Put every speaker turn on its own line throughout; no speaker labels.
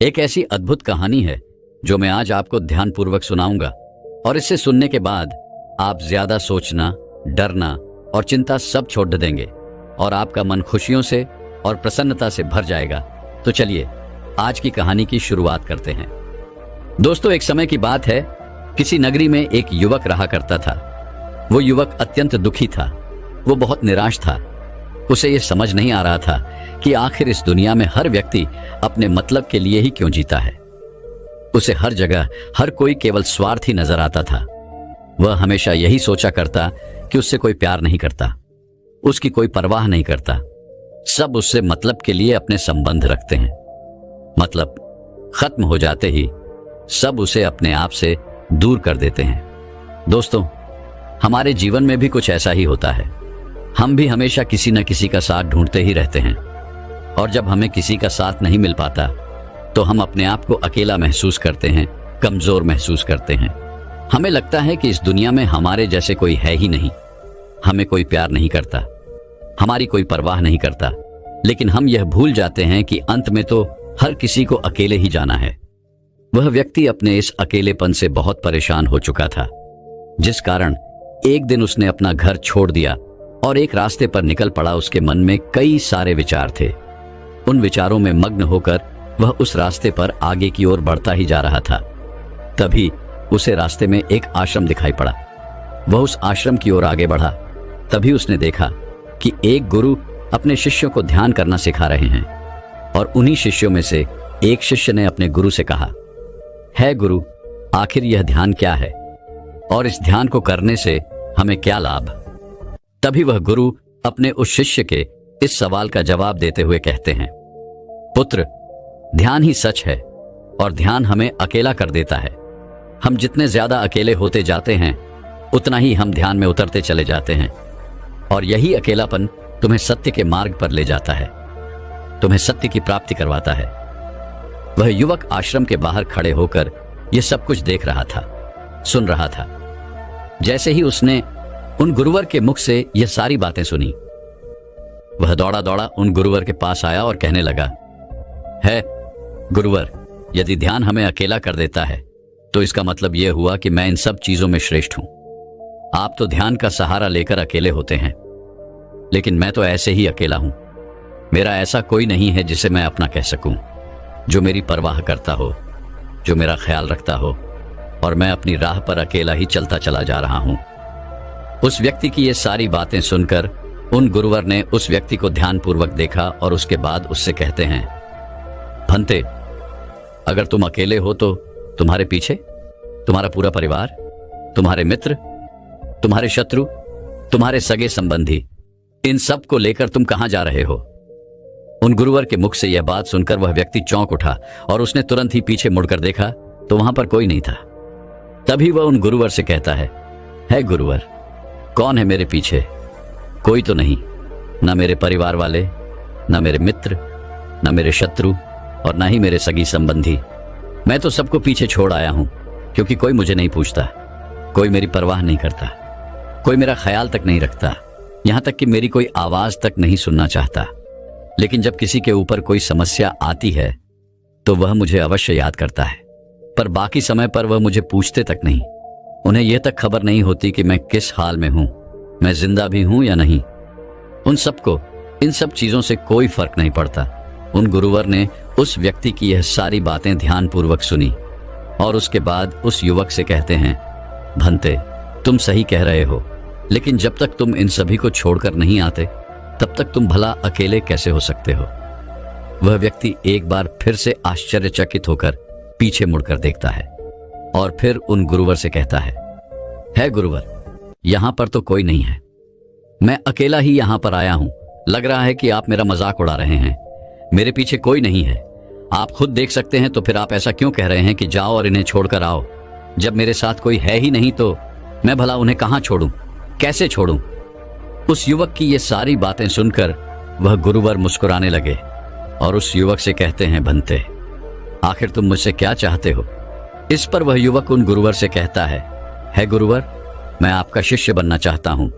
एक ऐसी अद्भुत कहानी है जो मैं आज आपको ध्यानपूर्वक सुनाऊंगा और इसे सुनने के बाद आप ज्यादा सोचना, डरना और चिंता सब छोड़ देंगे और आपका मन खुशियों से और प्रसन्नता से भर जाएगा। तो चलिए आज की कहानी की शुरुआत करते हैं। दोस्तों, एक समय की बात है, किसी नगरी में एक युवक रहा करता था। वो युवक अत्यंत दुखी था। वो बहुत निराश था। उसे ये समझ नहीं आ रहा था कि आखिर इस दुनिया में हर व्यक्ति अपने मतलब के लिए ही क्यों जीता है। उसे हर जगह हर कोई केवल स्वार्थी नजर आता था। वह हमेशा यही सोचा करता कि उससे कोई प्यार नहीं करता, उसकी कोई परवाह नहीं करता। सब उससे मतलब के लिए अपने संबंध रखते हैं। मतलब खत्म हो जाते ही सब उसे अपने आप से दूर कर देते हैं। दोस्तों, हमारे जीवन में भी कुछ ऐसा ही होता है। हम भी हमेशा किसी न किसी का साथ ढूंढते ही रहते हैं और जब हमें किसी का साथ नहीं मिल पाता तो हम अपने आप को अकेला महसूस करते हैं, कमजोर महसूस करते हैं। हमें लगता है कि इस दुनिया में हमारे जैसे कोई है ही नहीं। हमें कोई प्यार नहीं करता, हमारी कोई परवाह नहीं करता। लेकिन हम यह भूल जाते हैं कि अंत में तो हर किसी को अकेले ही जाना है। वह व्यक्ति अपने इस अकेलेपन से बहुत परेशान हो चुका था, जिस कारण एक दिन उसने अपना घर छोड़ दिया और एक रास्ते पर निकल पड़ा। उसके मन में कई सारे विचार थे। उन विचारों में मग्न होकर वह उस रास्ते पर आगे की ओर बढ़ता ही जा रहा था। तभी उसे रास्ते में एक आश्रम दिखाई पड़ा। वह उस आश्रम की ओर आगे बढ़ा। तभी उसने देखा कि एक गुरु अपने शिष्यों को ध्यान करना सिखा रहे हैं और उन्हीं शिष्यों में से एक शिष्य ने अपने गुरु से कहा, है गुरु, आखिर यह ध्यान क्या है और इस ध्यान को करने से हमें क्या लाभ? तभी वह गुरु अपने उस शिष्य के इस सवाल का जवाब देते हुए कहते हैं, पुत्र, ध्यान ही सच है और ध्यान हमें अकेला कर देता है। हम जितने ज्यादा अकेले होते जाते हैं उतना ही हम ध्यान में उतरते चले जाते हैं और यही अकेलापन तुम्हें सत्य के मार्ग पर ले जाता है, तुम्हें सत्य की प्राप्ति करवाता है। वह युवक आश्रम के बाहर खड़े होकर यह सब कुछ देख रहा था, सुन रहा था। जैसे ही उसने उन गुरुवर के मुख से यह सारी बातें सुनी, वह दौड़ा दौड़ा उन गुरुवर के पास आया और कहने लगा, है गुरुवर, यदि ध्यान हमें अकेला कर देता है तो इसका मतलब यह हुआ कि मैं इन सब चीजों में श्रेष्ठ हूं। आप तो ध्यान का सहारा लेकर अकेले होते हैं, लेकिन मैं तो ऐसे ही अकेला हूं। मेरा ऐसा कोई नहीं है जिसे मैं अपना कह सकूं, जो मेरी परवाह करता हो, जो मेरा ख्याल रखता हो, और मैं अपनी राह पर अकेला ही चलता चला जा रहा हूं। उस व्यक्ति की ये सारी बातें सुनकर उन गुरुवर ने उस व्यक्ति को ध्यानपूर्वक देखा और उसके बाद उससे कहते हैं, भंते, अगर तुम अकेले हो तो तुम्हारे पीछे तुम्हारा पूरा परिवार, तुम्हारे मित्र, तुम्हारे शत्रु, तुम्हारे सगे संबंधी, इन सब को लेकर तुम कहां जा रहे हो? उन गुरुवर के मुख से यह बात सुनकर वह व्यक्ति चौंक उठा और उसने तुरंत ही पीछे मुड़कर देखा तो वहां पर कोई नहीं था। तभी वह उन गुरुवर से कहता है गुरुवर, कौन है मेरे पीछे? कोई तो नहीं, ना मेरे परिवार वाले, ना मेरे मित्र, ना मेरे शत्रु और ना ही मेरे सगी संबंधी। मैं तो सबको पीछे छोड़ आया हूं क्योंकि कोई मुझे नहीं पूछता, कोई मेरी परवाह नहीं करता, कोई मेरा ख्याल तक नहीं रखता, यहां तक कि मेरी कोई आवाज तक नहीं सुनना चाहता। लेकिन जब किसी के ऊपर कोई समस्या आती है तो वह मुझे अवश्य याद करता है, पर बाकी समय पर वह मुझे पूछते तक नहीं। उन्हें यह तक खबर नहीं होती कि मैं किस हाल में हूं, मैं जिंदा भी हूं या नहीं। उन सबको इन सब चीजों से कोई फर्क नहीं पड़ता। उन गुरुवर ने उस व्यक्ति की यह सारी बातें ध्यानपूर्वक सुनी और उसके बाद उस युवक से कहते हैं, भंते, तुम सही कह रहे हो, लेकिन जब तक तुम इन सभी को छोड़कर नहीं आते तब तक तुम भला अकेले कैसे हो सकते हो? वह व्यक्ति एक बार फिर से आश्चर्यचकित होकर पीछे मुड़कर देखता है और फिर उन गुरुवर से कहता है गुरुवर, यहां पर तो कोई नहीं है, मैं अकेला ही यहां पर आया हूं। लग रहा है कि आप मेरा मजाक उड़ा रहे हैं। मेरे पीछे कोई नहीं है, आप खुद देख सकते हैं, तो फिर आप ऐसा क्यों कह रहे हैं कि जाओ और इन्हें छोड़कर आओ? जब मेरे साथ कोई है ही नहीं तो मैं भला उन्हें कहां छोड़ूं, कैसे छोड़ूं? उस युवक की ये सारी बातें सुनकर वह गुरुवर मुस्कुराने लगे और उस युवक से कहते हैं, भंते, आखिर तुम मुझसे क्या चाहते हो? इस पर वह युवक उन गुरुवर से कहता है गुरुवर, मैं आपका शिष्य बनना चाहता हूं,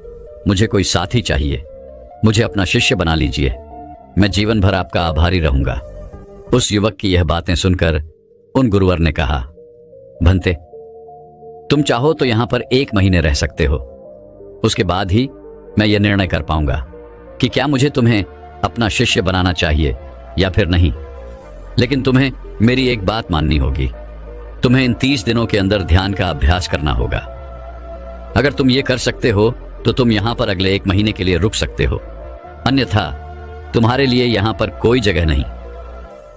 मुझे कोई साथी चाहिए, मुझे अपना शिष्य बना लीजिए, मैं जीवन भर आपका आभारी रहूंगा। उस युवक की यह बातें सुनकर उन गुरुवर ने कहा, भंते, तुम चाहो तो यहां पर 1 महीने रह सकते हो। उसके बाद ही मैं यह निर्णय कर पाऊंगा कि क्या मुझे तुम्हें अपना शिष्य बनाना चाहिए या फिर नहीं। लेकिन तुम्हें मेरी एक बात माननी होगी। तुम्हें इन 30 दिनों के अंदर ध्यान का अभ्यास करना होगा। अगर तुम ये कर सकते हो तो तुम यहां पर अगले 1 महीने के लिए रुक सकते हो, अन्यथा तुम्हारे लिए यहां पर कोई जगह नहीं।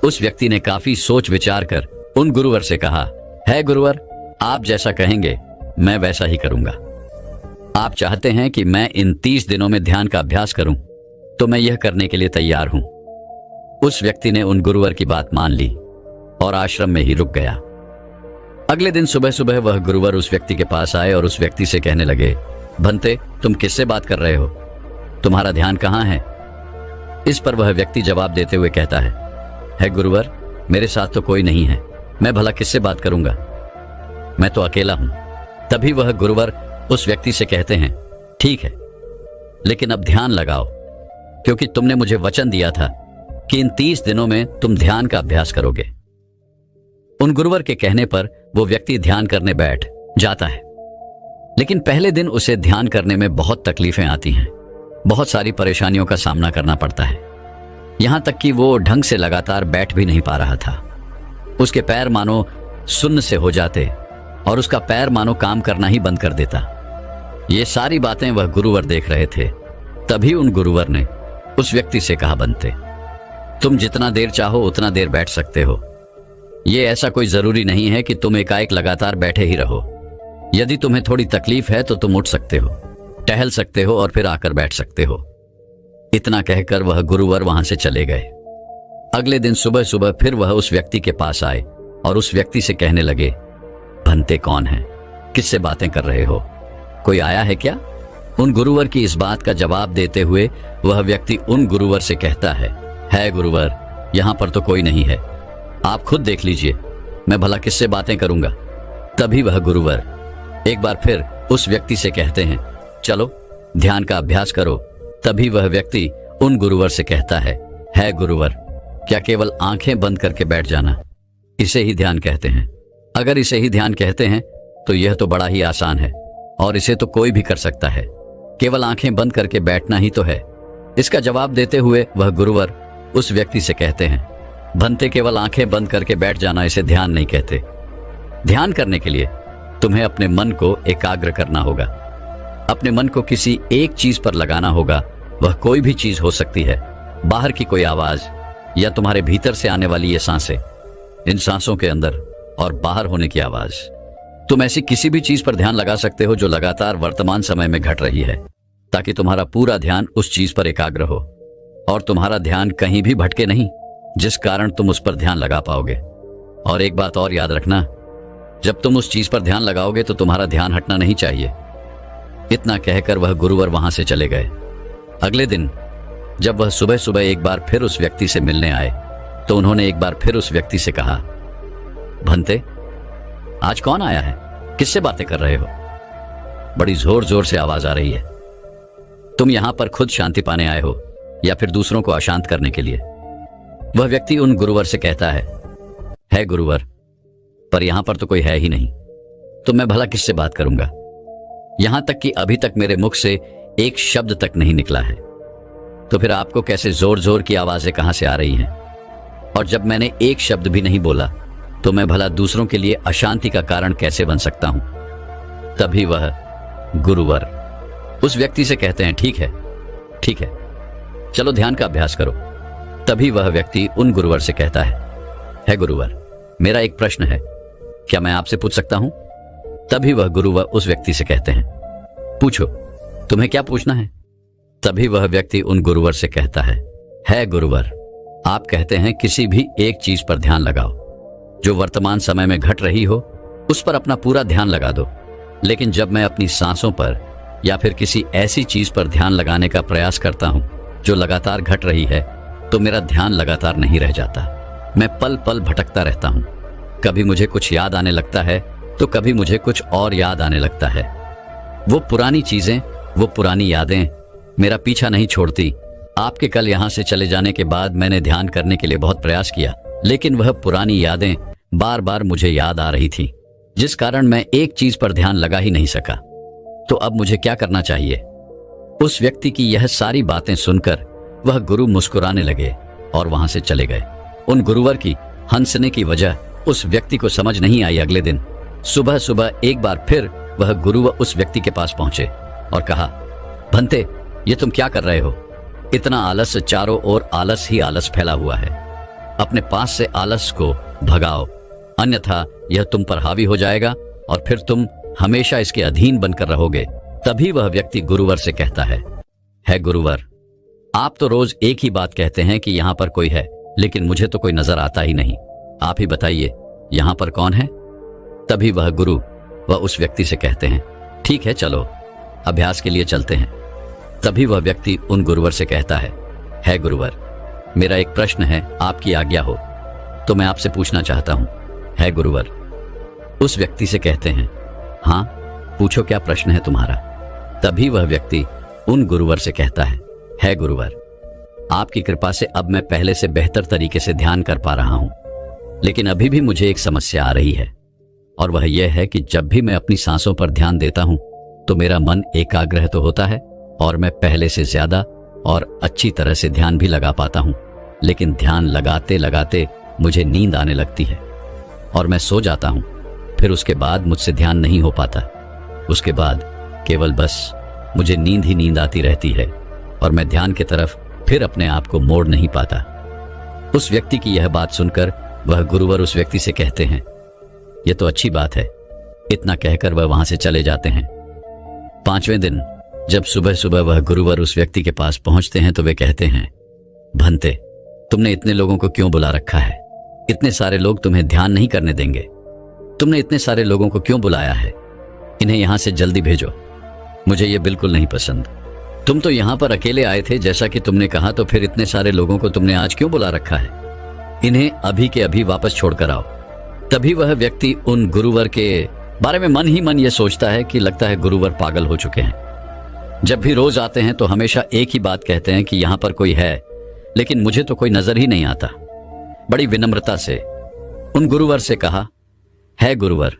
उस व्यक्ति ने काफी सोच विचार कर उन गुरुवर से कहा, है गुरुवर, आप जैसा कहेंगे मैं वैसा ही करूंगा। आप चाहते हैं कि मैं इन 30 दिनों में ध्यान का अभ्यास करूं, तो मैं यह करने के लिए तैयार हूं। उस व्यक्ति ने उन गुरुवर की बात मान ली और आश्रम में ही रुक गया। अगले दिन सुबह सुबह वह गुरुवर उस व्यक्ति के पास आए और उस व्यक्ति से कहने लगे, भंते, तुम किससे बात कर रहे हो? तुम्हारा ध्यान कहां है? इस पर वह व्यक्ति जवाब देते हुए कहता है गुरुवर, मेरे साथ तो कोई नहीं है, मैं भला किससे बात करूंगा, मैं तो अकेला हूं। तभी वह गुरुवर उस व्यक्ति से कहते हैं, ठीक है, लेकिन अब ध्यान लगाओ, क्योंकि तुमने मुझे वचन दिया था कि इन 30 दिनों में तुम ध्यान का अभ्यास करोगे। उन गुरुवर के कहने पर वो व्यक्ति ध्यान करने बैठ जाता है। लेकिन पहले दिन उसे ध्यान करने में बहुत तकलीफें आती हैं, बहुत सारी परेशानियों का सामना करना पड़ता है। यहां तक कि वो ढंग से लगातार बैठ भी नहीं पा रहा था। उसके पैर मानो सुन्न से हो जाते और उसका पैर मानो काम करना ही बंद कर देता। ये सारी बातें वह गुरुवर देख रहे थे। तभी उन गुरुवर ने उस व्यक्ति से कहा, बनते, तुम जितना देर चाहो उतना देर बैठ सकते हो। ये ऐसा कोई जरूरी नहीं है कि तुम एकाएक लगातार बैठे ही रहो। यदि तुम्हें थोड़ी तकलीफ है तो तुम उठ सकते हो, टहल सकते हो और फिर आकर बैठ सकते हो। इतना कहकर वह गुरुवर वहां से चले गए। अगले दिन सुबह सुबह फिर वह उस व्यक्ति के पास आए और उस व्यक्ति से कहने लगे, भंते कौन है? किससे बातें कर रहे हो? कोई आया है क्या? उन गुरुवर की इस बात का जवाब देते हुए वह व्यक्ति उन गुरुवर से कहता है गुरुवर, यहां पर तो कोई नहीं है, आप खुद देख लीजिए, मैं भला किससे बातें करूंगा। तभी वह गुरुवर एक बार फिर उस व्यक्ति से कहते हैं, चलो ध्यान का अभ्यास करो। तभी वह व्यक्ति उन गुरुवर से कहता है गुरुवर, क्या केवल आंखें बंद करके बैठ जाना, इसे ही ध्यान कहते हैं? अगर इसे ही ध्यान कहते हैं तो यह तो बड़ा ही आसान है और इसे तो कोई भी कर सकता है, केवल आंखें बंद करके बैठना ही तो है। इसका जवाब देते हुए वह गुरुवर उस व्यक्ति से कहते हैं, भंते, केवल आंखें बंद करके बैठ जाना इसे ध्यान नहीं कहते। ध्यान करने के लिए तुम्हें अपने मन को एकाग्र करना होगा, अपने मन को किसी एक चीज पर लगाना होगा। वह कोई भी चीज हो सकती है, बाहर की कोई आवाज या तुम्हारे भीतर से आने वाली ये सांसें, इन सांसों के अंदर और बाहर होने की आवाज। तुम ऐसी किसी भी चीज पर ध्यान लगा सकते हो जो लगातार वर्तमान समय में घट रही है, ताकि तुम्हारा पूरा ध्यान उस चीज पर एकाग्र हो और तुम्हारा ध्यान कहीं भी भटके नहीं, जिस कारण तुम उस पर ध्यान लगा पाओगे। और एक बात और याद रखना, जब तुम उस चीज पर ध्यान लगाओगे तो तुम्हारा ध्यान हटना नहीं चाहिए। इतना कहकर वह गुरुवर वहां से चले गए। अगले दिन जब वह सुबह सुबह एक बार फिर उस व्यक्ति से मिलने आए तो उन्होंने एक बार फिर उस व्यक्ति से कहा, भंते, आज कौन आया है? किससे बातें कर रहे हो? बड़ी जोर जोर से आवाज आ रही है। तुम यहां पर खुद शांति पाने आए हो या फिर दूसरों को अशांत करने के लिए? वह व्यक्ति उन गुरुवर से कहता है गुरुवर, पर यहां पर तो कोई है ही नहीं, तो मैं भला किससे बात करूंगा? यहां तक कि अभी तक मेरे मुख से एक शब्द तक नहीं निकला है, तो फिर आपको कैसे जोर जोर की आवाजें कहां से आ रही हैं? और जब मैंने एक शब्द भी नहीं बोला तो मैं भला दूसरों के लिए अशांति का कारण कैसे बन सकता हूं? तभी वह गुरुवर उस व्यक्ति से कहते हैं, ठीक है, चलो ध्यान का अभ्यास करो। तभी वह व्यक्ति उन गुरुवर से कहता है गुरुवर, मेरा एक प्रश्न है, क्या मैं आपसे पूछ सकता हूं? तभी वह गुरुवर उस व्यक्ति से कहते हैं, पूछो, तुम्हें क्या पूछना है? तभी वह व्यक्ति उन गुरुवर से कहता है गुरुवर, आप कहते हैं किसी भी एक चीज पर ध्यान लगाओ, जो वर्तमान समय में घट रही हो उस पर अपना पूरा ध्यान लगा दो। लेकिन जब मैं अपनी सांसों पर या फिर किसी ऐसी चीज पर ध्यान लगाने का प्रयास करता हूं जो लगातार घट रही है, तो मेरा ध्यान लगातार नहीं रह जाता। मैं पल पल भटकता रहता हूं। कभी मुझे कुछ याद आने लगता है तो कभी मुझे कुछ और याद आने लगता है। वो पुरानी चीजें, वो पुरानी यादें मेरा पीछा नहीं छोड़ती। आपके कल यहां से चले जाने के बाद मैंने ध्यान करने के लिए बहुत प्रयास किया, लेकिन वह पुरानी यादें बार बार मुझे याद आ रही थीं, जिस कारण मैं एक चीज पर ध्यान लगा ही नहीं सका। तो अब मुझे क्या करना चाहिए? उस व्यक्ति की यह सारी बातें सुनकर वह गुरु मुस्कुराने लगे और वहां से चले गए। उन गुरुवर की हंसने की वजह उस व्यक्ति को समझ नहीं आई। अगले दिन सुबह सुबह एक बार फिर वह गुरुवर उस व्यक्ति के पास पहुंचे और कहा, भंते, ये तुम क्या कर रहे हो? इतना आलस, चारों ओर आलस ही आलस फैला हुआ है। अपने पास से आलस को भगाओ, अन्यथा यह तुम पर हावी हो जाएगा और फिर तुम हमेशा इसके अधीन बनकर रहोगे। तभी वह व्यक्ति गुरुवर से कहता है गुरुवर, आप तो रोज एक ही बात कहते हैं कि यहां पर कोई है, लेकिन मुझे तो कोई नजर आता ही नहीं। आप ही बताइए, यहां पर कौन है? तभी वह गुरु वह उस व्यक्ति से कहते हैं, ठीक है, चलो अभ्यास के लिए चलते हैं। तभी वह व्यक्ति उन गुरुवर से कहता है गुरुवर, मेरा एक प्रश्न है, आपकी आज्ञा हो तो मैं आपसे पूछना चाहता हूं। है गुरुवर। उस व्यक्ति से कहते हैं, हाँ पूछो, क्या प्रश्न है तुम्हारा? तभी वह व्यक्ति उन गुरुवर से कहता है गुरुवर, आपकी कृपा से अब मैं पहले से बेहतर तरीके से ध्यान कर पा रहा हूं, लेकिन अभी भी मुझे एक समस्या आ रही है, और वह यह है कि जब भी मैं अपनी सांसों पर ध्यान देता हूं तो मेरा मन एकाग्र तो होता है और मैं पहले से ज्यादा और अच्छी तरह से ध्यान भी लगा पाता हूं, लेकिन ध्यान लगाते लगाते मुझे नींद आने लगती है और मैं सो जाता हूं। फिर उसके बाद मुझसे ध्यान नहीं हो पाता। उसके बाद केवल बस मुझे नींद ही नींद आती रहती है और मैं ध्यान की तरफ फिर अपने आप को मोड़ नहीं पाता। उस व्यक्ति की यह बात सुनकर वह गुरुवर उस व्यक्ति से कहते हैं, यह तो अच्छी बात है। इतना कहकर वह वहां से चले जाते हैं। 5वें दिन जब सुबह सुबह वह गुरुवर उस व्यक्ति के पास पहुंचते हैं तो वे कहते हैं, भंते, तुमने इतने लोगों को क्यों बुला रखा है? इतने सारे लोग तुम्हें ध्यान नहीं करने देंगे। तुमने इतने सारे लोगों को क्यों बुलाया है? इन्हें यहां से जल्दी भेजो। मुझे ये बिल्कुल नहीं पसंद। तुम तो यहां पर अकेले आए थे जैसा कि तुमने कहा, तो फिर इतने सारे लोगों को तुमने आज क्यों बुला रखा है? इन्हें अभी के अभी वापस छोड़कर आओ। तभी वह व्यक्ति उन गुरुवर के बारे में मन ही मन ये सोचता है कि लगता है गुरुवर पागल हो चुके हैं। जब भी रोज आते हैं तो हमेशा एक ही बात कहते हैं कि यहां पर कोई है, लेकिन मुझे तो कोई नजर ही नहीं आता। बड़ी विनम्रता से उन गुरुवर से कहा, है गुरुवर,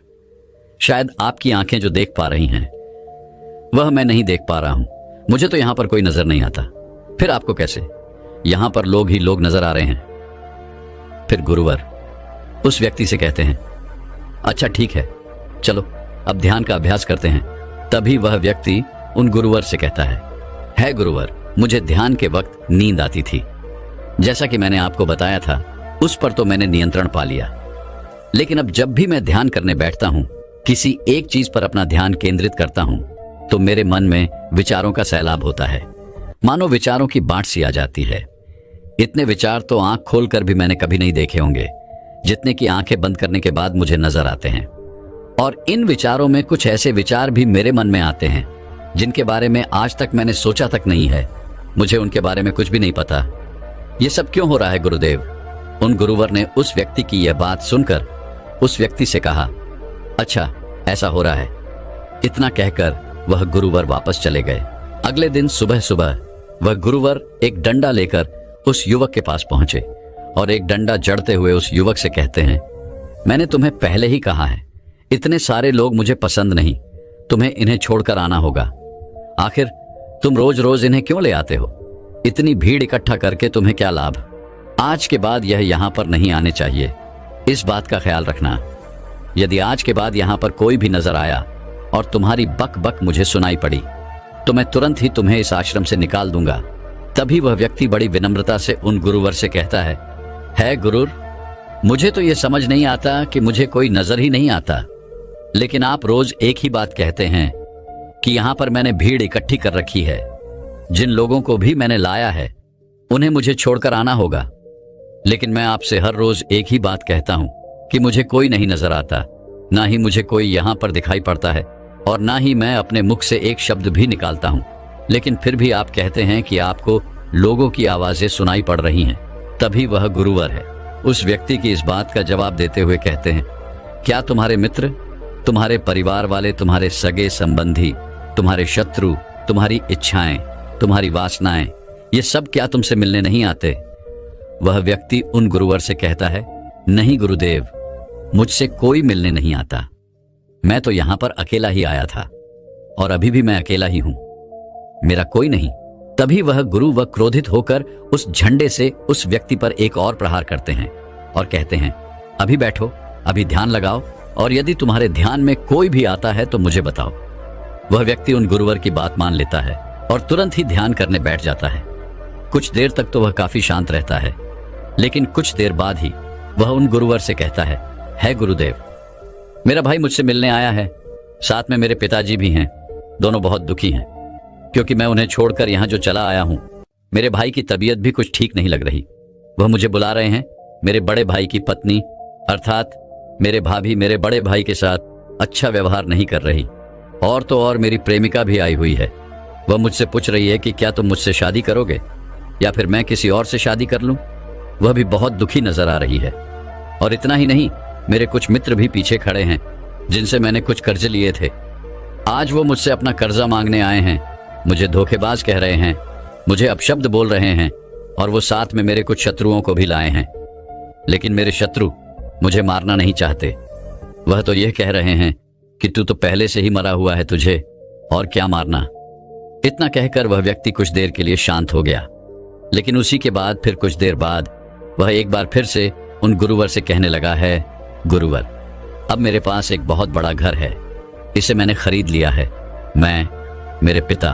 शायद आपकी आंखें जो देख पा रही हैं वह मैं नहीं देख पा रहा हूं। मुझे तो यहां पर कोई नजर नहीं आता। फिर आपको कैसे? यहां पर लोग ही लोग नजर आ रहे हैं। फिर गुरुवर उस व्यक्ति से कहते हैं, अच्छा ठीक है, चलो अब ध्यान का अभ्यास करते हैं। तभी वह व्यक्ति उन गुरुवर से कहता है गुरुवर, मुझे ध्यान के वक्त नींद आती थी। जैसा कि मैंने आपको बताया था, उस पर तो मैंने नियंत्रण पा लिया, लेकिन अब जब भी मैं ध्यान करने बैठता हूं, किसी एक चीज पर अपना ध्यान केंद्रित करता हूं, तो मेरे मन में विचारों का सैलाब होता है। मानो विचारों की बाढ़ सी आ जाती है। इतने विचार तो आंख खोलकर भी मैंने कभी नहीं देखे होंगे, जितने की आंखें बंद करने के बाद मुझे नजर आते हैं। और इन विचारों में कुछ ऐसे विचार भी मेरे मन में आते हैं जिनके बारे में आज तक मैंने सोचा तक नहीं है। मुझे उनके बारे में कुछ भी नहीं पता। ये सब क्यों हो रहा है गुरुदेव? उन गुरुवर ने उस व्यक्ति की यह बात सुनकर उस व्यक्ति से कहा, अच्छा ऐसा हो रहा है। इतना कहकर वह गुरुवर वापस चले गए। अगले दिन सुबह सुबह वह गुरुवर एक डंडा लेकर उस युवक के पास पहुंचे और एक डंडा जड़ते हुए उस युवक से कहते हैं, मैंने तुम्हें पहले ही कहा है, इतने सारे लोग मुझे पसंद नहीं, तुम्हें इन्हें छोड़कर आना होगा। आखिर तुम रोज रोज इन्हें क्यों ले आते हो? इतनी भीड़ इकट्ठा करके तुम्हें क्या लाभ? आज के बाद यह यहां पर नहीं आने चाहिए। इस बात का ख्याल रखना। यदि आज के बाद यहां पर कोई भी नजर आया और तुम्हारी बक बक मुझे सुनाई पड़ी, तो मैं तुरंत ही तुम्हें इस आश्रम से निकाल दूंगा। तभी वह व्यक्ति बड़ी विनम्रता से उन गुरुवर से कहता है गुरुर, मुझे तो यह समझ नहीं आता कि मुझे कोई नजर ही नहीं आता, लेकिन आप रोज एक ही बात कहते हैं कि यहां पर मैंने भीड़ इकट्ठी कर रखी है। जिन लोगों को भी मैंने लाया है उन्हें मुझे छोड़कर आना होगा, लेकिन मैं आपसे हर रोज एक ही बात कहता हूं कि मुझे कोई नहीं नजर आता, ना ही मुझे कोई यहां पर दिखाई पड़ता है और ना ही मैं अपने मुख से एक शब्द भी निकालता हूं, लेकिन फिर भी आप कहते हैं कि आपको लोगों की आवाजें सुनाई पड़ रही हैं। तभी वह गुरुवर है उस व्यक्ति की इस बात का जवाब देते हुए कहते हैं, क्या तुम्हारे मित्र, तुम्हारे परिवार वाले, तुम्हारे सगे संबंधी, तुम्हारे शत्रु, तुम्हारी इच्छाएं, तुम्हारी वासनाएं, ये सब क्या तुमसे मिलने नहीं आते? वह व्यक्ति उन गुरुवर से कहता नहीं गुरुदेव, मुझसे कोई मिलने नहीं आता। मैं तो यहां पर अकेला ही आया था और अभी भी मैं अकेला ही हूं, मेरा कोई नहीं। तभी वह गुरु व क्रोधित होकर उस झंडे से उस व्यक्ति पर एक और प्रहार करते हैं और कहते हैं, अभी बैठो, अभी ध्यान लगाओ, और यदि तुम्हारे ध्यान में कोई भी आता है तो मुझे बताओ। वह व्यक्ति उन गुरुवर की बात मान लेता है और तुरंत ही ध्यान करने बैठ जाता है। कुछ देर तक तो वह काफी शांत रहता है, लेकिन कुछ देर बाद ही वह उन गुरुवर से कहता है गुरुदेव, मेरा भाई मुझसे मिलने आया है, साथ में मेरे पिताजी भी हैं। दोनों बहुत दुखी हैं क्योंकि मैं उन्हें छोड़कर यहाँ जो चला आया हूँ। मेरे भाई की तबीयत भी कुछ ठीक नहीं लग रही। वह मुझे बुला रहे हैं। मेरे बड़े भाई की पत्नी अर्थात मेरे भाभी मेरे बड़े भाई के साथ अच्छा व्यवहार नहीं कर रही, और तो और मेरी प्रेमिका भी आई हुई है। वह मुझसे पूछ रही है कि क्या तुम मुझसे शादी करोगे या फिर मैं किसी और से शादी कर लूं। वह भी बहुत दुखी नजर आ रही है। और इतना ही नहीं, मेरे कुछ मित्र भी पीछे खड़े हैं जिनसे मैंने कुछ कर्जे लिए थे। आज वो मुझसे अपना कर्जा मांगने आए हैं, मुझे धोखेबाज कह रहे हैं, मुझे अपशब्द बोल रहे हैं, और वो साथ में मेरे कुछ शत्रुओं को भी लाए हैं। लेकिन मेरे शत्रु मुझे मारना नहीं चाहते। वह तो यह कह रहे हैं कि तू तो पहले से ही मरा हुआ है, तुझे और क्या मारना। इतना कहकर वह व्यक्ति कुछ देर के लिए शांत हो गया, लेकिन उसी के बाद फिर कुछ देर बाद वह एक बार फिर से उन गुरुवर से कहने लगा है, गुरुवर, अब मेरे पास एक बहुत बड़ा घर है, इसे मैंने खरीद लिया है। मैं, मेरे पिता,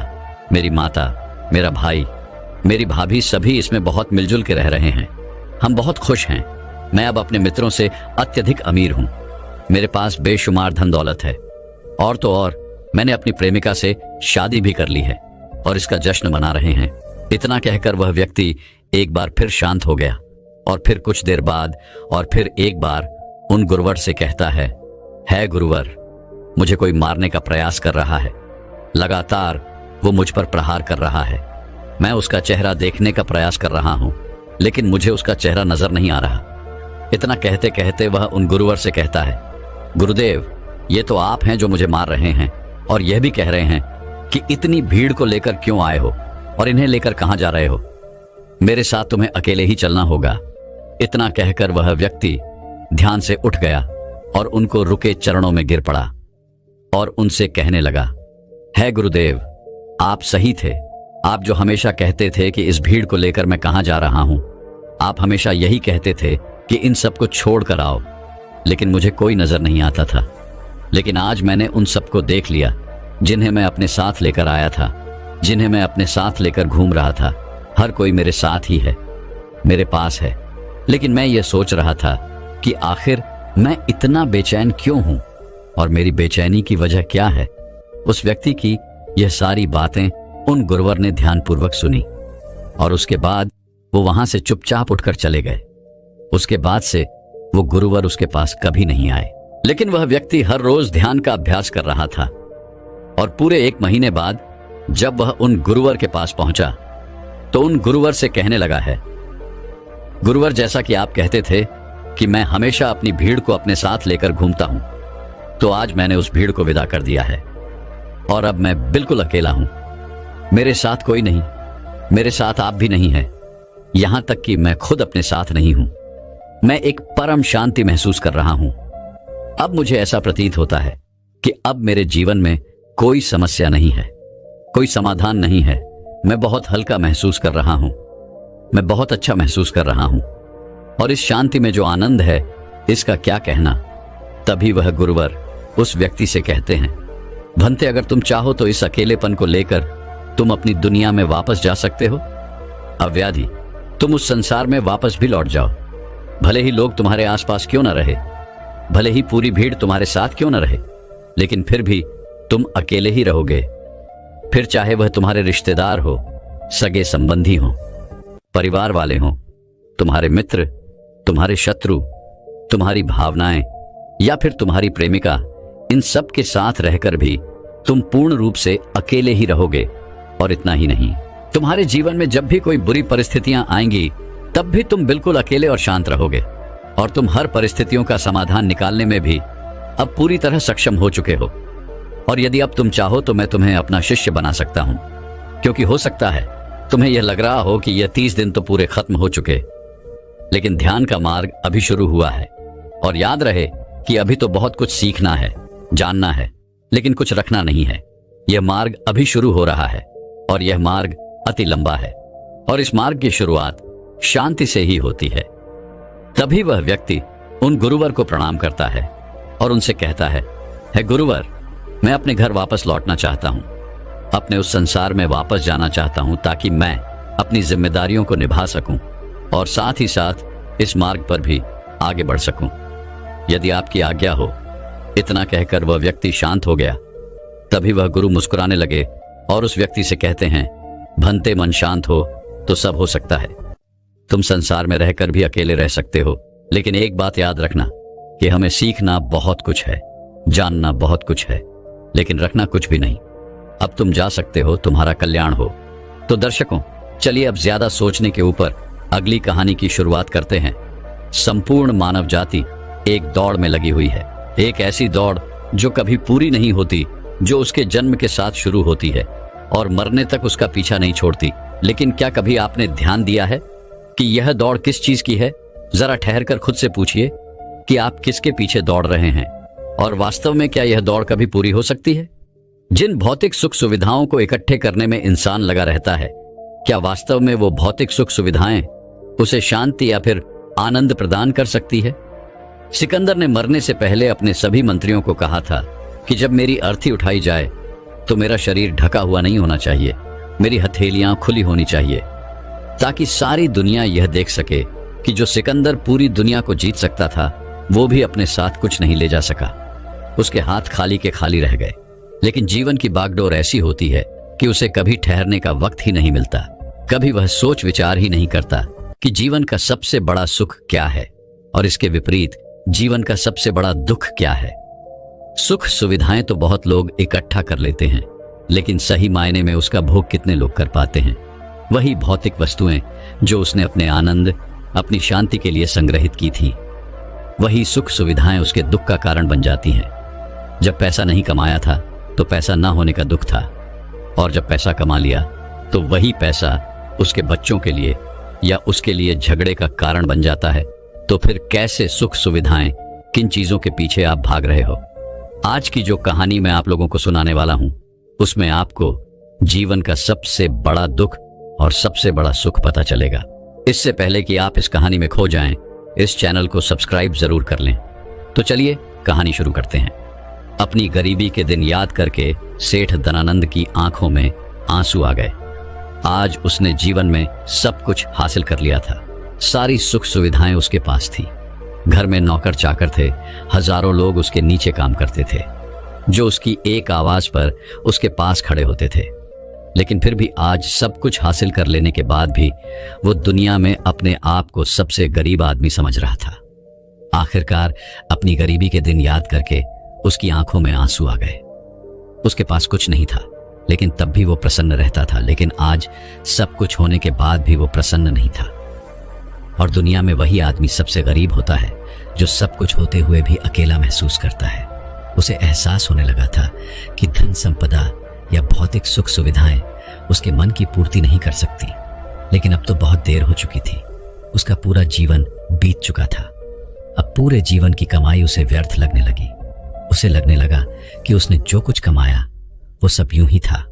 मेरी माता, मेरा भाई, मेरी भाभी सभी इसमें बहुत मिलजुल के रह रहे हैं। हम बहुत खुश हैं। मैं अब अपने मित्रों से अत्यधिक अमीर हूं। मेरे पास बेशुमार धन दौलत है, और तो और मैंने अपनी प्रेमिका से शादी भी कर ली है और इसका जश्न मना रहे हैं। इतना कहकर वह व्यक्ति एक बार फिर शांत हो गया और फिर कुछ देर बाद और फिर एक बार उन गुरुवर से कहता है गुरुवर, मुझे कोई मारने का प्रयास कर रहा है। लगातार वो मुझ पर प्रहार कर रहा है। मैं उसका चेहरा देखने का प्रयास कर रहा हूं, लेकिन मुझे उसका चेहरा नजर नहीं आ रहा। इतना कहते कहते वह उन गुरुवर से कहता है, गुरुदेव, ये तो आप हैं जो मुझे मार रहे हैं और यह भी कह रहे हैं कि इतनी भीड़ को लेकर क्यों आए हो और इन्हें लेकर कहां जा रहे हो। मेरे साथ तुम्हें अकेले ही चलना होगा। इतना कहकर वह व्यक्ति ध्यान से उठ गया और उनको रुके चरणों में गिर पड़ा और उनसे कहने लगा, है गुरुदेव, आप सही थे। आप जो हमेशा कहते थे कि इस भीड़ को लेकर मैं कहां जा रहा हूं, आप हमेशा यही कहते थे कि इन सबको छोड़ कर आओ, लेकिन मुझे कोई नजर नहीं आता था। लेकिन आज मैंने उन सबको देख लिया जिन्हें मैं अपने साथ लेकर आया था, जिन्हें मैं अपने साथ लेकर घूम रहा था। हर कोई मेरे साथ ही है, मेरे पास है। लेकिन मैं ये सोच रहा था कि आखिर मैं इतना बेचैन क्यों हूं और मेरी बेचैनी की वजह क्या है। उस व्यक्ति की यह सारी बातें उन गुरुवर ने ध्यानपूर्वक सुनी और उसके बाद वो वहां से चुपचाप उठकर चले गए। उसके बाद से वो गुरुवर उसके पास कभी नहीं आए। लेकिन वह व्यक्ति हर रोज ध्यान का अभ्यास कर रहा था और पूरे 1 महीने बाद जब वह उन गुरुवर के पास पहुंचा तो उन गुरुवर से कहने लगा है, गुरुवर, जैसा कि आप कहते थे कि मैं हमेशा अपनी भीड़ को अपने साथ लेकर घूमता हूं, तो आज मैंने उस भीड़ को विदा कर दिया है और अब मैं बिल्कुल अकेला हूं। मेरे साथ कोई नहीं, मेरे साथ आप भी नहीं है, यहां तक कि मैं खुद अपने साथ नहीं हूं। मैं एक परम शांति महसूस कर रहा हूं। अब मुझे ऐसा प्रतीत होता है कि अब मेरे जीवन में कोई समस्या नहीं है, कोई समाधान नहीं है। मैं बहुत हल्का महसूस कर रहा हूं, मैं बहुत अच्छा महसूस कर रहा हूं और इस शांति में जो आनंद है इसका क्या कहना। तभी वह गुरुवर उस व्यक्ति से कहते हैं, भंते, अगर तुम चाहो तो इस अकेलेपन को लेकर तुम अपनी दुनिया में वापस जा सकते हो। अव्याधि, तुम उस संसार में वापस भी लौट जाओ। भले ही लोग तुम्हारे आसपास क्यों न रहे, भले ही पूरी भीड़ तुम्हारे साथ क्यों न रहे, लेकिन फिर भी तुम अकेले ही रहोगे। फिर चाहे वह तुम्हारे रिश्तेदार हो, सगे संबंधी हो, परिवार वाले हों, तुम्हारे मित्र, तुम्हारे शत्रु, तुम्हारी भावनाएं या फिर तुम्हारी प्रेमिका, इन सब के साथ रहकर भी तुम पूर्ण रूप से अकेले ही रहोगे। और इतना ही नहीं, तुम्हारे जीवन में जब भी कोई बुरी परिस्थितियां आएंगी तब भी तुम बिल्कुल अकेले और शांत रहोगे और तुम हर परिस्थितियों का समाधान निकालने में भी अब पूरी तरह सक्षम हो चुके हो। और यदि अब तुम चाहो तो मैं तुम्हें अपना शिष्य बना सकता हूं, क्योंकि हो सकता है तुम्हें यह लग रहा हो कि यह 30 दिन तो पूरे खत्म हो चुके, लेकिन ध्यान का मार्ग अभी शुरू हुआ है। और याद रहे कि अभी तो बहुत कुछ सीखना है, जानना है, लेकिन कुछ रखना नहीं है। यह मार्ग अभी शुरू हो रहा है और यह मार्ग अति लंबा है और इस मार्ग की शुरुआत शांति से ही होती है। तभी वह व्यक्ति उन गुरुवर को प्रणाम करता है और उनसे कहता है गुरुवर, मैं अपने घर वापस लौटना चाहता हूं, अपने उस संसार में वापस जाना चाहता हूं ताकि मैं अपनी जिम्मेदारियों को निभा सकूं और साथ ही साथ इस मार्ग पर भी आगे बढ़ सकूं। यदि आपकी आज्ञा हो। इतना कहकर वह व्यक्ति शांत हो गया। तभी वह गुरु मुस्कुराने लगे और उस व्यक्ति से कहते हैं, भंते मन शांत हो तो सब हो सकता है। तुम संसार में रहकर भी अकेले रह सकते हो, लेकिन एक बात याद रखना कि हमें सीखना बहुत कुछ है, जानना बहुत कुछ है, लेकिन रखना कुछ भी नहीं। अब तुम जा सकते हो, तुम्हारा कल्याण हो। तो दर्शकों, चलिए अब ज्यादा सोचने के ऊपर अगली कहानी की शुरुआत करते हैं। संपूर्ण मानव जाति एक दौड़ में लगी हुई है, एक ऐसी दौड़ जो कभी पूरी नहीं होती, जो उसके जन्म के साथ शुरू होती है और मरने तक उसका पीछा नहीं छोड़ती। लेकिन क्या कभी आपने ध्यान दिया है कि यह दौड़ किस चीज की है? जरा ठहर कर खुद से पूछिए कि आप किसके पीछे दौड़ रहे हैं और वास्तव में क्या यह दौड़ कभी पूरी हो सकती है? जिन भौतिक सुख सुविधाओं को इकट्ठे करने में इंसान लगा रहता है, क्या वास्तव में वो भौतिक सुख सुविधाएं उसे शांति या फिर आनंद प्रदान कर सकती है? सिकंदर ने मरने से पहले अपने सभी मंत्रियों को कहा था कि जब मेरी अर्थी उठाई जाए तो मेरा शरीर ढका हुआ नहीं होना चाहिए, मेरी हथेलियां खुली होनी चाहिए, ताकि सारी दुनिया यह देख सके कि जो सिकंदर पूरी दुनिया को जीत सकता था, वो भी अपने साथ कुछ नहीं ले जा सका। उसके हाथ खाली के खाली रह गए। लेकिन जीवन की बागडोर ऐसी होती है कि उसे कभी ठहरने का वक्त ही नहीं मिलता। कभी वह सोच विचार ही नहीं करता कि जीवन का सबसे बड़ा सुख क्या है और इसके विपरीत जीवन का सबसे बड़ा दुख क्या है। सुख सुविधाएं तो बहुत लोग इकट्ठा कर लेते हैं, लेकिन सही मायने में उसका भोग कितने लोग कर पाते हैं? वही भौतिक वस्तुएं जो उसने अपने आनंद, अपनी शांति के लिए संग्रहित की थी, वही सुख सुविधाएं उसके दुख का कारण बन जाती हैं। जब पैसा नहीं कमाया था तो पैसा ना होने का दुख था, और जब पैसा कमा लिया तो वही पैसा उसके बच्चों के लिए या उसके लिए झगड़े का कारण बन जाता है। तो फिर कैसे सुख सुविधाएं, किन चीजों के पीछे आप भाग रहे हो? आज की जो कहानी मैं आप लोगों को सुनाने वाला हूं, उसमें आपको जीवन का सबसे बड़ा दुख और सबसे बड़ा सुख पता चलेगा। इससे पहले कि आप इस कहानी में खो जाएं, इस चैनल को सब्सक्राइब जरूर कर लें। तो चलिए कहानी शुरू करते हैं। अपनी गरीबी के दिन याद करके सेठ धनानंद की आंखों में आंसू आ गए। आज उसने जीवन में सब कुछ हासिल कर लिया था। सारी सुख सुविधाएं उसके पास थी। घर में नौकर चाकर थे, हजारों लोग उसके नीचे काम करते थे, जो उसकी एक आवाज पर उसके पास खड़े होते थे। लेकिन फिर भी आज सब कुछ हासिल कर लेने के बाद भी वो दुनिया में अपने आप को सबसे गरीब आदमी समझ रहा था। आखिरकार अपनी गरीबी के दिन याद करके उसकी आंखों में आंसू आ गए। उसके पास कुछ नहीं था, लेकिन तब भी वो प्रसन्न रहता था। लेकिन आज सब कुछ होने के बाद भी वो प्रसन्न नहीं था। और दुनिया में वही आदमी सबसे गरीब होता है जो सब कुछ होते हुए भी अकेला महसूस करता है। उसे एहसास होने लगा था कि धन संपदा या भौतिक सुख सुविधाएं उसके मन की पूर्ति नहीं कर सकती। लेकिन अब तो बहुत देर हो चुकी थी। उसका पूरा जीवन बीत चुका था। अब पूरे जीवन की कमाई उसे व्यर्थ लगने लगी। उसे लगने लगा कि उसने जो कुछ कमाया वो सब यूं ही था,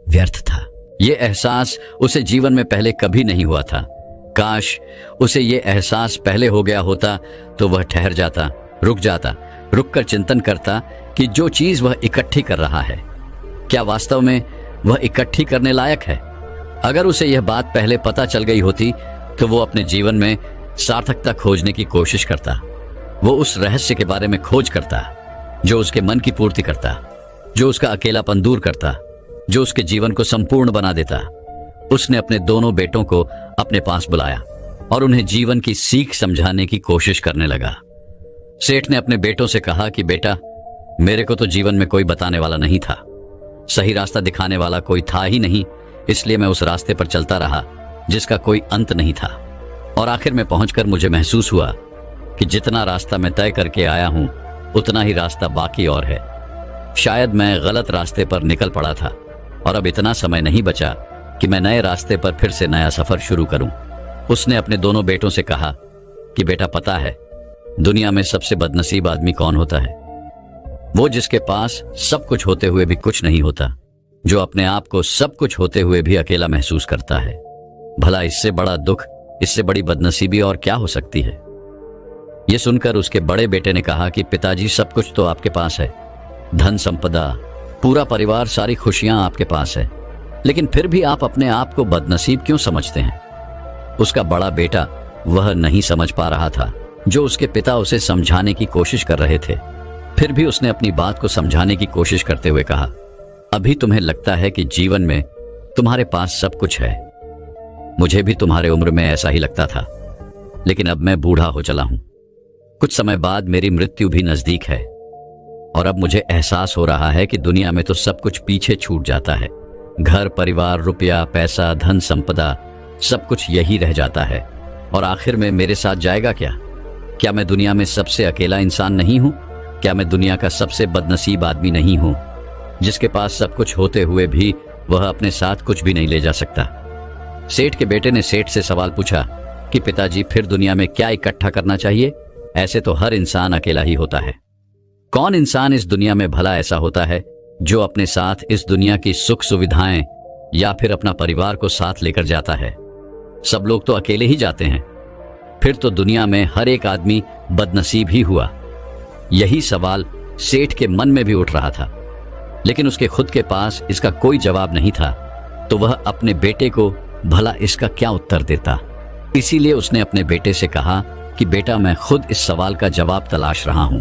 व्यर्थ था। ये एहसास उसे जीवन में पहले कभी नहीं हुआ था। काश उसे ये एहसास पहले हो गया होता तो वह ठहर जाता, रुक कर चिंतन करता कि जो चीज वह इकट्ठी कर रहा है, क्या वास्तव में वह इकट्ठी करने लायक है? अगर उसे यह बात पहले पता चल गई होती तो वो अपने जीवन में सार्थकता खोजने की कोशिश करता। वो उस रहस्य के बारे में खोज करता जो उसके मन की पूर्ति करता, जो उसका अकेलापन दूर करता, जो उसके जीवन को संपूर्ण बना देता। उसने अपने दोनों बेटों को अपने पास बुलाया और उन्हें जीवन की सीख समझाने की कोशिश करने लगा। सेठ ने अपने बेटों से कहा कि बेटा, मेरे को तो जीवन में कोई बताने वाला नहीं था, सही रास्ता दिखाने वाला कोई था ही नहीं, इसलिए मैं उस रास्ते पर चलता रहा जिसका कोई अंत नहीं था। और आखिर में पहुंचकर मुझे महसूस हुआ कि जितना रास्ता मैं तय करके आया हूं उतना ही रास्ता बाकी और है। शायद मैं गलत रास्ते पर निकल पड़ा था और अब इतना समय नहीं बचा कि मैं नए रास्ते पर फिर से नया सफर शुरू करूं। उसने अपने दोनों बेटों से कहा कि बेटा पता है दुनिया में सबसे बदनसीब आदमी कौन होता है? वो जिसके पास सब कुछ होते हुए भी कुछ नहीं होता, जो अपने आप को सब कुछ होते हुए भी अकेला महसूस करता है। भला इससे बड़ा दुख, इससे बड़ी बदनसीबी और क्या हो सकती है? यह सुनकर उसके बड़े बेटे ने कहा कि पिताजी, सब कुछ तो आपके पास है, धन संपदा, पूरा परिवार, सारी खुशियां आपके पास है, लेकिन फिर भी आप अपने आप को बदनसीब क्यों समझते हैं? उसका बड़ा बेटा वह नहीं समझ पा रहा था जो उसके पिता उसे समझाने की कोशिश कर रहे थे। फिर भी उसने अपनी बात को समझाने की कोशिश करते हुए कहा, अभी तुम्हें लगता है कि जीवन में तुम्हारे पास सब कुछ है। मुझे भी तुम्हारे उम्र में ऐसा ही लगता था, लेकिन अब मैं बूढ़ा हो चला हूं। कुछ समय बाद मेरी मृत्यु भी नजदीक है और अब मुझे एहसास हो रहा है कि दुनिया में तो सब कुछ पीछे छूट जाता है। घर, परिवार, रुपया, पैसा, धन संपदा, सब कुछ यही रह जाता है और आखिर में मेरे साथ जाएगा क्या? क्या मैं दुनिया में सबसे अकेला इंसान नहीं हूं? क्या मैं दुनिया का सबसे बदनसीब आदमी नहीं हूं, जिसके पास सब कुछ होते हुए भी वह अपने साथ कुछ भी नहीं ले जा सकता? सेठ के बेटे ने सेठ से सवाल पूछा कि पिताजी, फिर दुनिया में क्या इकट्ठा करना चाहिए? ऐसे तो हर इंसान अकेला ही होता है। कौन इंसान इस दुनिया में भला ऐसा होता है जो अपने साथ इस दुनिया की सुख सुविधाएं या फिर अपना परिवार को साथ लेकर जाता है? सब लोग तो अकेले ही जाते हैं। फिर तो दुनिया में हर एक आदमी बदनसीब ही हुआ। यही सवाल सेठ के मन में भी उठ रहा था, लेकिन उसके खुद के पास इसका कोई जवाब नहीं था, तो वह अपने बेटे को भला इसका क्या उत्तर देता। इसीलिए उसने अपने बेटे से कहा कि बेटा, मैं खुद इस सवाल का जवाब तलाश रहा हूं।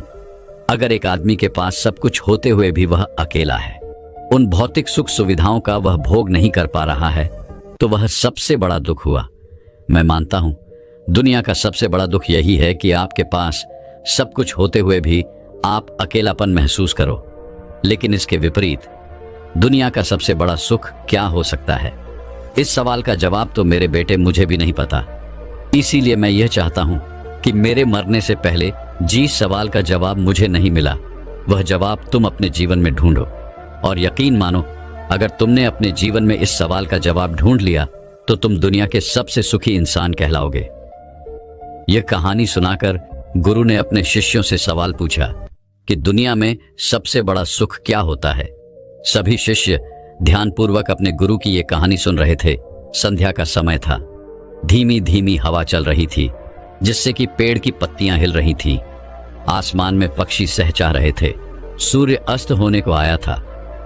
अगर एक आदमी के पास सब कुछ होते हुए भी वह अकेला है, उन भौतिक सुख सुविधाओं का वह भोग नहीं कर पा रहा है, तो वह सबसे बड़ा दुख हुआ। मैं मानता हूं दुनिया का सबसे बड़ा दुख यही है कि आपके पास सब कुछ होते हुए भी आप अकेलापन महसूस करो। लेकिन इसके विपरीत दुनिया का सबसे बड़ा सुख क्या हो सकता है? इस सवाल का जवाब तो मेरे बेटे मुझे भी नहीं पता। इसीलिए मैं यह चाहता हूं कि मेरे मरने से पहले जिस सवाल का जवाब मुझे नहीं मिला, वह जवाब तुम अपने जीवन में ढूंढो। और यकीन मानो, अगर तुमने अपने जीवन में इस सवाल का जवाब ढूंढ लिया तो तुम दुनिया के सबसे सुखी इंसान कहलाओगे। यह कहानी सुनाकर गुरु ने अपने शिष्यों से सवाल पूछा कि दुनिया में सबसे बड़ा सुख क्या होता है। सभी शिष्य ध्यानपूर्वक अपने गुरु की यह कहानी सुन रहे थे। संध्या का समय था। धीमी धीमी हवा चल रही थी, जिससे कि पेड़ की पत्तियां हिल रही थीं। आसमान में पक्षी सहचा रहे थे। सूर्य अस्त होने को आया था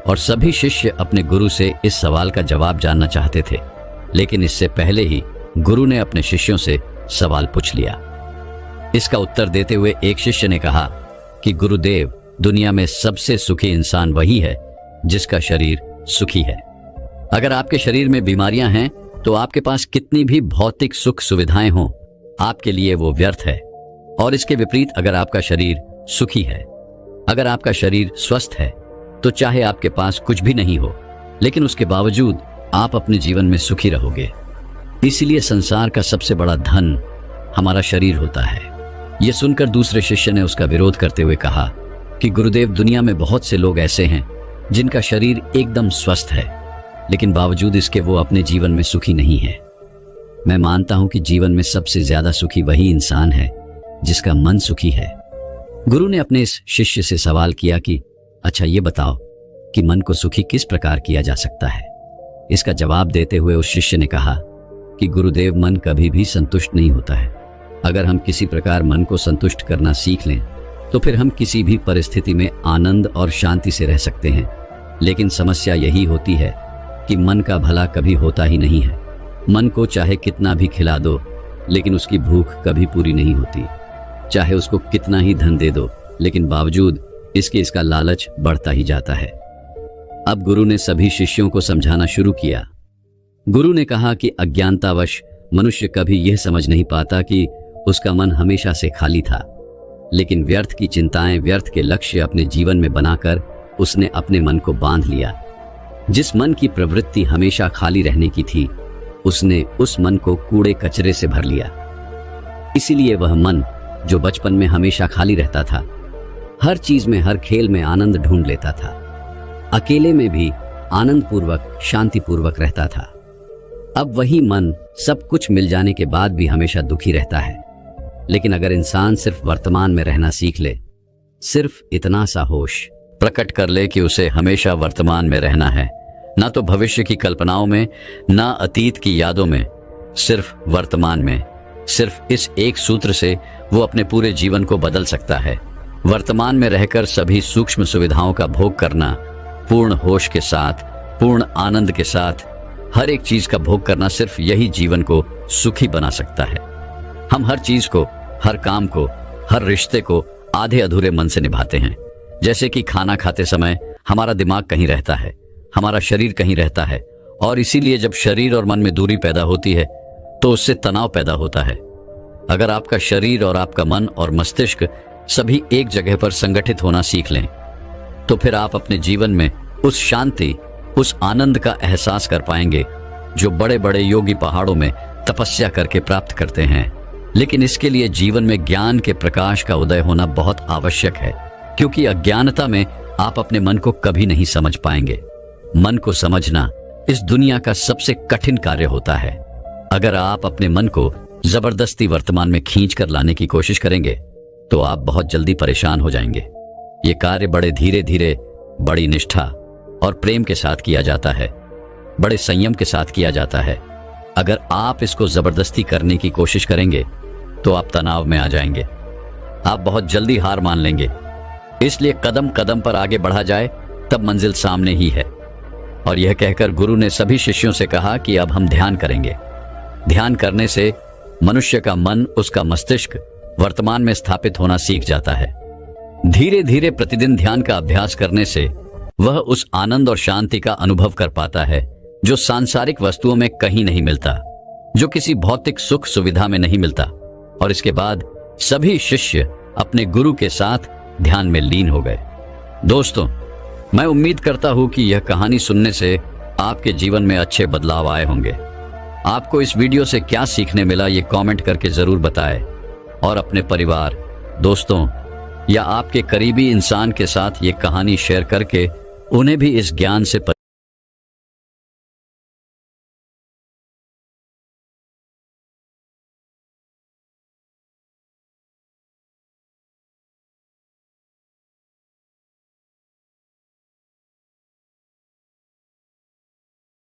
और सभी शिष्य अपने गुरु से इस सवाल का जवाब जानना चाहते थे। लेकिन इससे पहले ही गुरु ने अपने शिष्यों से सवाल पूछ लिया। इसका उत्तर देते हुए एक शिष्य ने कहा कि गुरुदेव, दुनिया में सबसे सुखी इंसान वही है जिसका शरीर सुखी है। अगर आपके शरीर में बीमारियां हैं तो आपके पास कितनी भी भौतिक सुख सुविधाएं हों, आपके लिए वो व्यर्थ है। और इसके विपरीत अगर आपका शरीर सुखी है, अगर आपका शरीर स्वस्थ है, तो चाहे आपके पास कुछ भी नहीं हो, लेकिन उसके बावजूद आप अपने जीवन में सुखी रहोगे। इसलिए संसार का सबसे बड़ा धन हमारा शरीर होता है। यह सुनकर दूसरे शिष्य ने उसका विरोध करते हुए कहा कि गुरुदेव, दुनिया में बहुत से लोग ऐसे हैं जिनका शरीर एकदम स्वस्थ है, लेकिन बावजूद इसके वो अपने जीवन में सुखी नहीं है। मैं मानता हूं कि जीवन में सबसे ज्यादा सुखी वही इंसान है जिसका मन सुखी है। गुरु ने अपने इस शिष्य से सवाल किया कि अच्छा ये बताओ कि मन को सुखी किस प्रकार किया जा सकता है। इसका जवाब देते हुए उस शिष्य ने कहा कि गुरुदेव, मन कभी भी संतुष्ट नहीं होता है। अगर हम किसी प्रकार मन को संतुष्ट करना सीख लें तो फिर हम किसी भी परिस्थिति में आनंद और शांति से रह सकते हैं। लेकिन समस्या यही होती है कि मन का भला कभी होता ही नहीं है। मन को चाहे कितना भी खिला दो, लेकिन उसकी भूख कभी पूरी नहीं होती। चाहे उसको कितना ही धन दे दो, लेकिन बावजूद इसका लालच बढ़ता ही जाता है। अब गुरु ने सभी शिष्यों को समझाना शुरू किया। गुरु ने कहा कि अज्ञानतावश मनुष्य कभी यह समझ नहीं पाता कि उसका मन हमेशा से खाली था, लेकिन व्यर्थ की चिंताएं, व्यर्थ के लक्ष्य अपने जीवन में बनाकर उसने अपने मन को बांध लिया। जिस मन की प्रवृत्ति हमेशा खाली रहने की थी, उसने उस मन को कूड़े कचरे से भर लिया। इसीलिए वह मन जो बचपन में हमेशा खाली रहता था, हर चीज में, हर खेल में आनंद ढूंढ लेता था, अकेले में भी आनंद पूर्वक, शांति पूर्वक रहता था। अब वही मन सब कुछ मिल जाने के बाद भी हमेशा दुखी रहता है। लेकिन अगर इंसान सिर्फ वर्तमान में रहना सीख ले, सिर्फ इतना सा होश प्रकट कर ले कि उसे हमेशा वर्तमान में रहना है, ना तो भविष्य की कल्पनाओं में, ना अतीत की यादों में, सिर्फ वर्तमान में, सिर्फ इस एक सूत्र से वो अपने पूरे जीवन को बदल सकता है। वर्तमान में रहकर सभी सूक्ष्म सुविधाओं का भोग करना, पूर्ण होश के साथ, पूर्ण आनंद के साथ हर एक चीज का भोग करना, सिर्फ यही जीवन को सुखी बना सकता है। हम हर चीज को, हर काम को, हर रिश्ते को आधे अधूरे मन से निभाते हैं। जैसे कि खाना खाते समय हमारा दिमाग कहीं रहता है, हमारा शरीर कहीं रहता है, और इसीलिए जब शरीर और मन में दूरी पैदा होती है तो उससे तनाव पैदा होता है। अगर आपका शरीर और आपका मन और मस्तिष्क सभी एक जगह पर संगठित होना सीख लें, तो फिर आप अपने जीवन में उस शांति, उस आनंद का एहसास कर पाएंगे जो बड़े बड़े योगी पहाड़ों में तपस्या करके प्राप्त करते हैं। लेकिन इसके लिए जीवन में ज्ञान के प्रकाश का उदय होना बहुत आवश्यक है, क्योंकि अज्ञानता में आप अपने मन को कभी नहीं समझ पाएंगे। मन को समझना इस दुनिया का सबसे कठिन कार्य होता है। अगर आप अपने मन को जबरदस्ती वर्तमान में खींच कर लाने की कोशिश करेंगे तो आप बहुत जल्दी परेशान हो जाएंगे। ये कार्य बड़े धीरे धीरे, बड़ी निष्ठा और प्रेम के साथ किया जाता है, बड़े संयम के साथ किया जाता है। अगर आप इसको जबरदस्ती करने की कोशिश करेंगे तो आप तनाव में आ जाएंगे, आप बहुत जल्दी हार मान लेंगे। इसलिए कदम कदम पर आगे बढ़ा जाए तब मंजिल सामने ही है। और यह कहकर गुरु ने सभी शिष्यों से कहा कि अब हम ध्यान करेंगे। ध्यान करने से मनुष्य का मन, उसका मस्तिष्क वर्तमान में स्थापित होना सीख जाता है। धीरे धीरे प्रतिदिन ध्यान का अभ्यास करने से वह उस आनंद और शांति का अनुभव कर पाता है जो सांसारिक वस्तुओं में कहीं नहीं मिलता, जो किसी भौतिक सुख सुविधा में नहीं मिलता। और इसके बाद सभी शिष्य अपने गुरु के साथ ध्यान में लीन हो गए। दोस्तों, मैं उम्मीद करता हूं कि यह कहानी सुनने से आपके जीवन में अच्छे बदलाव आए होंगे। आपको इस वीडियो से क्या सीखने मिला ये कमेंट करके जरूर बताएं, और अपने परिवार, दोस्तों या आपके करीबी इंसान के साथ ये कहानी शेयर करके उन्हें भी इस ज्ञान से